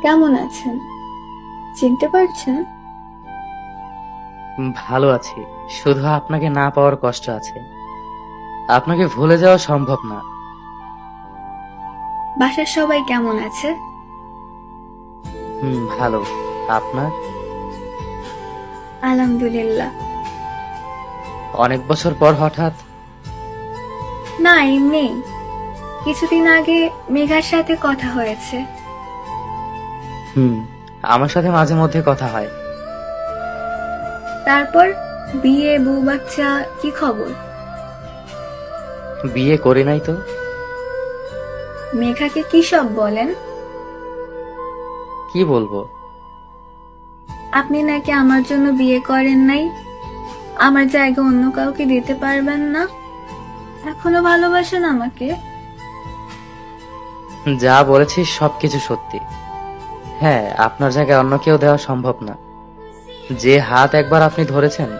কেমন আছেন? চিনতে পারছেন? ভালো আছি। শুধু আপনাকে না পাওয়ার কষ্ট আছে। আপনাকে ভুলে যাওয়া সম্ভব না। বাসার সবাই কেমন আছে? ভালো। আপনার? আলহামদুলিল্লাহ। অনেক বছর পর হঠাৎ? না, এমনি। কিছুদিন আগে মেঘার সাথে কথা হয়েছে। হুম, আমার সাথে মাঝে মধ্যে কথা হয়। তারপর বিয়ে, বউ বাচ্চা, কি খবর? বিয়ে করি নাই তো। মেঘাকে কি সব বলেন? কি বলবো? আপনি নাকি আমার জন্য বিয়ে করেন নাই, আমার জায়গা অন্য কাউকে দিতে পারবেন না, এখনো ভালোবাসেন আমাকে। যা বলেছি সবকিছু সত্যি। হ্যাঁ, আপনার জায়গায় অন্য কেউ দেওয়া সম্ভব না। যে হাত একবার আপনি ধরেছেন,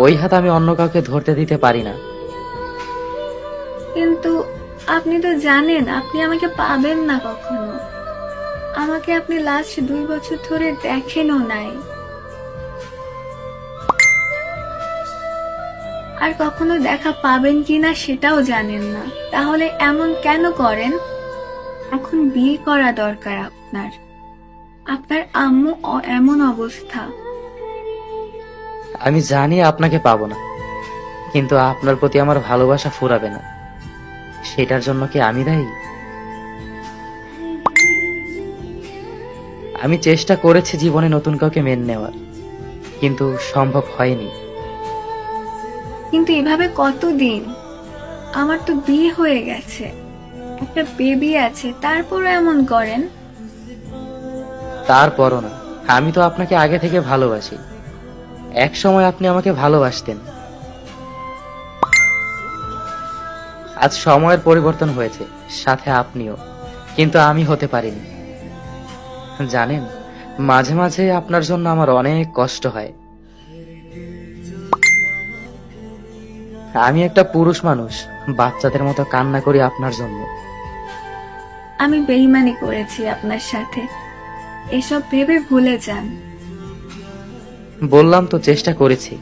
ওই হাত আমি অন্য কাউকে ধরতে দিতে পারি না। কিন্তু আপনি তো জানেন আপনি আমাকে পাবেন না কখনো। আমাকে আপনি লাস্ট 2 বছর ধরে দেখেনও নাই, আর কখনো দেখা পাবেন কিনা সেটাও জানেন না। তাহলে এমন কেন করেন? এখন বিয়ে করা দরকার আপনার। আপনার আম্মু এমন অবস্থা। আমি জানি আপনাকে পাবো না, কিন্তু আপনার প্রতি আমার ভালোবাসা ফুরাবে না। সেটার জন্য কি আমি দায়ী? আমি চেষ্টা করেছি জীবনে নতুন কাউকে মেনে নেওয়ার, কিন্তু সম্ভব হয়নি। কিন্তু এভাবে কতদিন? আমার তো বিয়ে হয়ে গেছে, একটা বেবি আছে, তারপরও এমন করেন? তারপরও না, আমি তো আপনাকে আগে থেকে ভালোবাসি। এক সময় আপনি আমাকে ভালোবাসতেন। আজ সময়ের পরিবর্তন হয়েছে, সাথে আপনিও, কিন্তু আমি হতে পারিনি। জানেন, মাঝে মাঝে আপনার জন্য আমার অনেক কষ্ট হয়। আমি একটা পুরুষ মানুষ, বাচ্চাদের মতো কান্না করি আপনার জন্য। আমি বেইমানি করেছি আপনার সাথে, এসব ভেবে ভুলে যান। বললাম তো চেষ্টা করেছি।